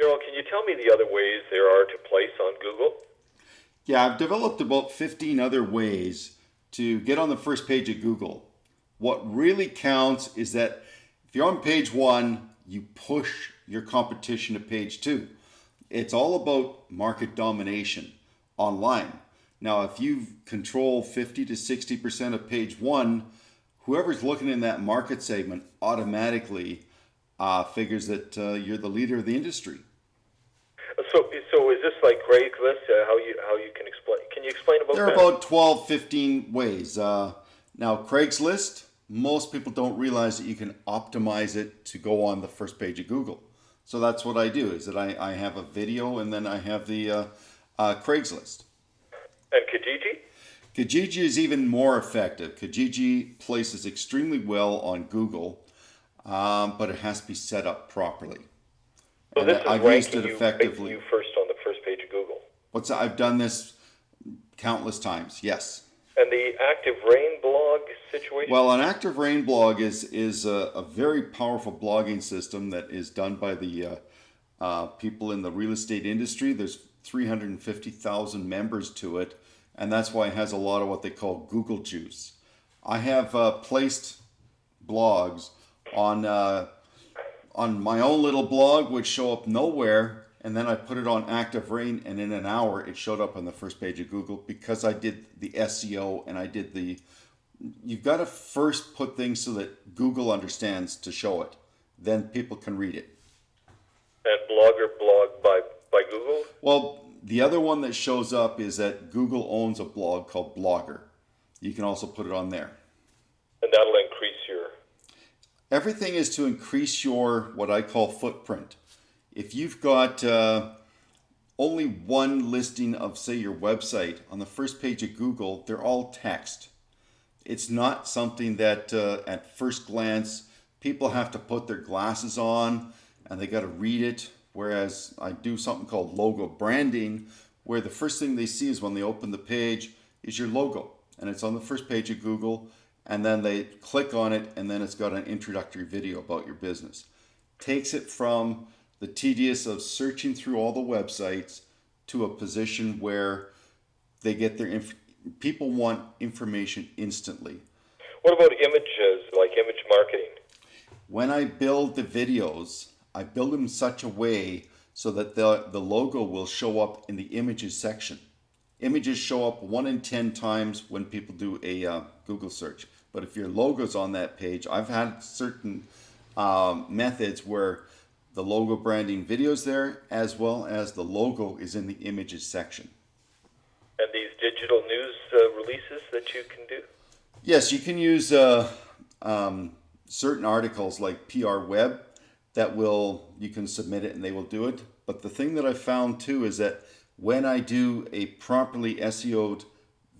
Daryl, can you tell me the other ways there are to place on Google? Yeah, I've developed about 15 other ways to get on the first page of Google. What really counts is that if you're on page one, you push your competition to page two. It's all about market domination online. Now, if you control 50 to 60% of page one, whoever's looking in that market segment automatically figures that you're the leader of the industry. So is this like Craigslist? How you can explain? Can you explain about There are that? about 12, 15 ways. Now, Craigslist, most people don't realize that you can optimize it to go on the first page of Google. So that's what I do, is that I have a video and then I have the Craigslist. And Kijiji? Kijiji is even more effective. Kijiji places extremely well on Google, but it has to be set up properly. So And this is I've used it ranking effectively. you first on the first page of Google. I've done this countless times, yes. And the Active Rain blog situation? Well, an active rain blog is a very powerful blogging system that is done by the people in the real estate industry. There's 350,000 members to it, and that's why it has a lot of what they call Google juice. I have placed blogs on my own little blog, which show up nowhere, and then I put it on Active Rain, and in an hour it showed up on the first page of Google because I did the SEO and I did the. You've got to first put things so that Google understands to show it, then people can read it. And Blogger blog by Google? Well, the other one that shows up is that Google owns a blog called Blogger. You can also put it on there. And that'll increase your... Everything is to increase your what I call footprint. If you've got only one listing of, say, your website on the first page of Google, they're all text. It's not something that at first glance people have to put their glasses on and they got to read it. Whereas I do something called logo branding, where the first thing they see is when they open the page is your logo, and it's on the first page of Google, and then they click on it, and then it's got an introductory video about your business. Takes it from the tedious of searching through all the websites to a position where they get people want information instantly. What about images, like image marketing? When I build the videos, I build them in such a way so that the logo will show up in the images section. Images show up 1 in 10 times when people do a Google search. But if your logo's on that page, I've had certain methods where the logo branding video's there, as well as the logo is in the images section. And these digital news releases that you can do? Yes, you can use certain articles like PR Web you can submit it and they will do it. But the thing that I found too is that when I do a properly SEO'd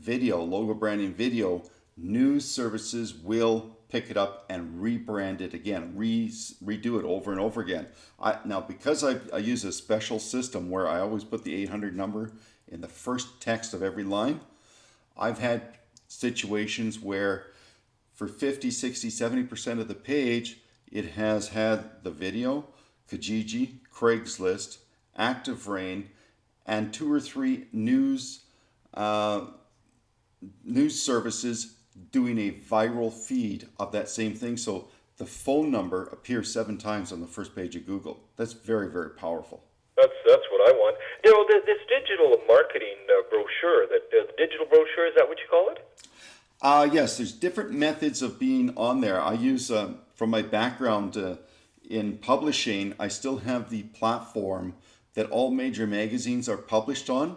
video, logo branding video, news services will pick it up and rebrand it again, redo it over and over again. Now, because I use a special system where I always put the 800 number in the first text of every line, I've had situations where for 50, 60, 70% of the page, it has had the video, Kijiji, Craigslist, Active Rain, and 2 or 3 news services doing a viral feed of that same thing. So the phone number appears 7 times on the first page of Google. That's very, very powerful. That's what I want. This digital marketing brochure, the digital brochure, is that what you call it? Yes, there's different methods of being on there. I use, from my background in publishing, I still have the platform that all major magazines are published on.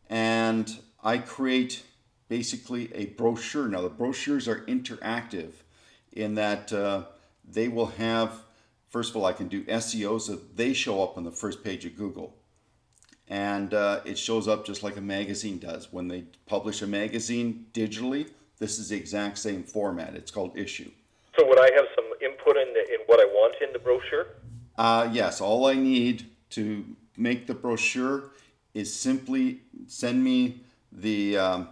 And I create basically a brochure. Now, the brochures are interactive in that they will have, first of all, I can do SEO so they show up on the first page of Google. And it shows up just like a magazine does. When they publish a magazine digitally, this is the exact same format. It's called issue. So would I have some input in what I want in the brochure? Yes, all I need to make the brochure is simply send me the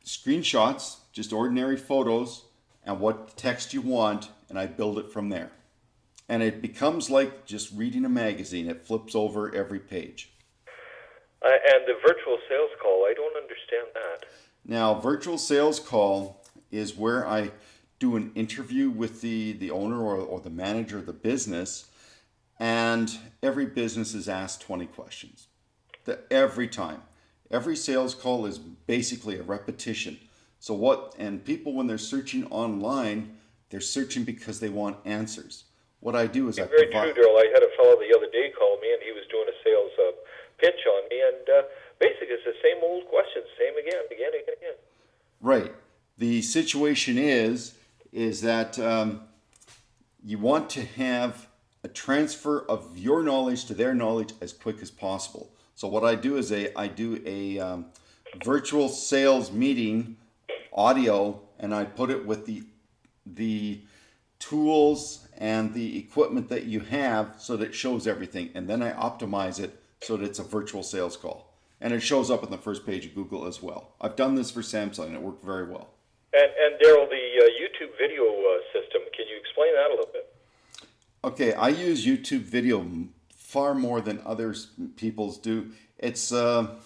screenshots, just ordinary photos, and what text you want, and I build it from there. And it becomes like just reading a magazine. It flips over every page. And the virtual sales call, I don't understand that. Now, virtual sales call is where I do an interview with the owner or the manager of the business, and every business is asked 20 questions. Every time. Every sales call is basically a repetition. So and people when they're searching online, they're searching because they want answers. What I do is I Very provide... true, Daryl. I had a fellow the other day call me, and he was doing a sales pitch on me, and basically it's the same old questions, same again. Right. The situation is that you want to have a transfer of your knowledge to their knowledge as quick as possible. So what I do is I do a virtual sales meeting audio, and I put it with the tools and the equipment that you have so that it shows everything, and then I optimize it so that it's a virtual sales call. And it shows up on the first page of Google as well. I've done this for Samsung, and it worked very well. And Daryl, the YouTube video system, can you explain that a little bit? Okay, I use YouTube video far more than others people's do. It's a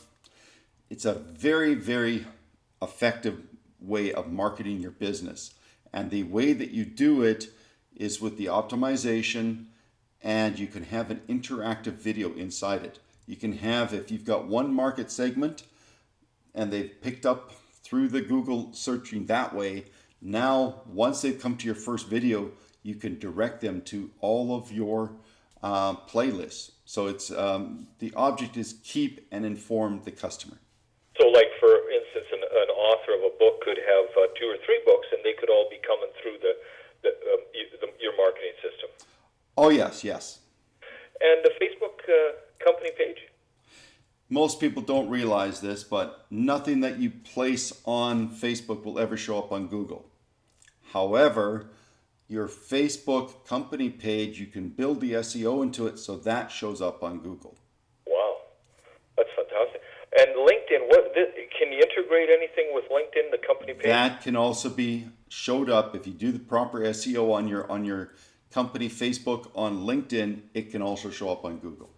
very, very effective way of marketing your business. And the way that you do it is with the optimization, and you can have an interactive video inside it. You can have, if you've got one market segment and they've picked up through the Google searching that way, now once they've come to your first video, you can direct them to all of your playlists. So it's the object is keep and inform the customer. So like for instance, an author of a book could have 2 or 3 books, and they could all be coming through your marketing system. Oh yes, yes. And the Facebook company page? Most people don't realize this, but nothing that you place on Facebook will ever show up on Google. However, your Facebook company page, you can build the SEO into it so that shows up on Google. Wow, that's fantastic. And LinkedIn, can you integrate anything with LinkedIn, the company page? That can also be showed up if you do the proper SEO on your company Facebook on LinkedIn. It can also show up on Google.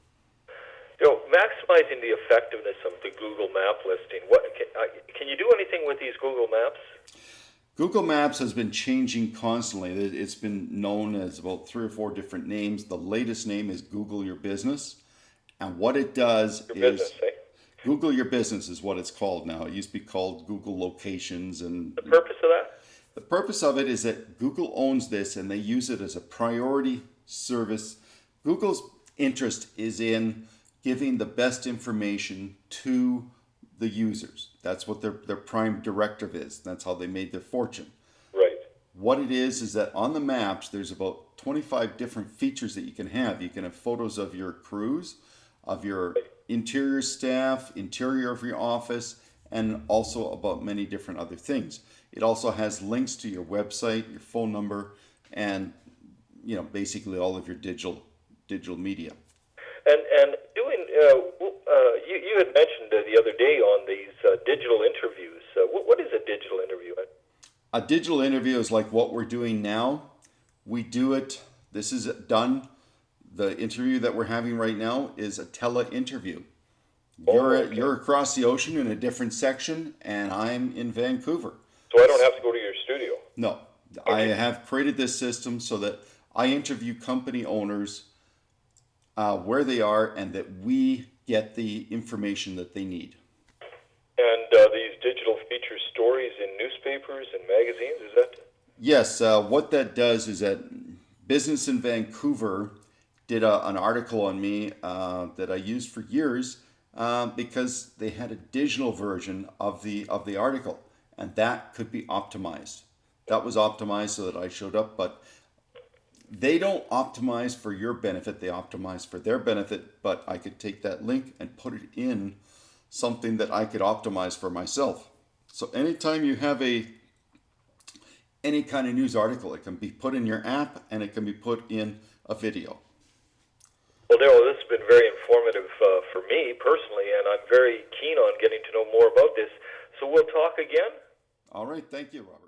Maximizing the effectiveness of the Google Map listing. Can you do anything with these Google Maps? Google Maps has been changing constantly. It's been known as about 3 or 4 different names. The latest name is Google Your Business. And what it does Google Your Business is what it's called now. It used to be called Google Locations. And the purpose of that? The purpose of it is that Google owns this and they use it as a priority service. Google's interest is in giving the best information to the users. That's what their prime directive is. That's how they made their fortune. Right. What it is that on the maps, there's about 25 different features that you can have. You can have photos of your crews, of your interior staff, interior of your office, and also about many different other things. It also has links to your website, your phone number, and basically all of your digital media. And doing you had mentioned the other day on these digital interviews. What is a digital interview? A digital interview is like what we're doing now. We do it. This is done. The interview that we're having right now is a tele-interview. You're across the ocean in a different section, and I'm in Vancouver. So I don't have to go to your studio? No. Okay. I have created this system so that I interview company owners where they are and that we get the information that they need. And these digital feature stories in newspapers and magazines, is that? Yes. What that does is that Business in Vancouver did an article on me that I used for years because they had a digital version of the article, and that could be optimized. That was optimized so that I showed up, but they don't optimize for your benefit, they optimize for their benefit, but I could take that link and put it in something that I could optimize for myself. So anytime you have any kind of news article, it can be put in your app and it can be put in a video. Well, Daryl, this has been very informative for me personally, and I'm very keen on getting to know more about this. So we'll talk again? All right. Thank you, Robert.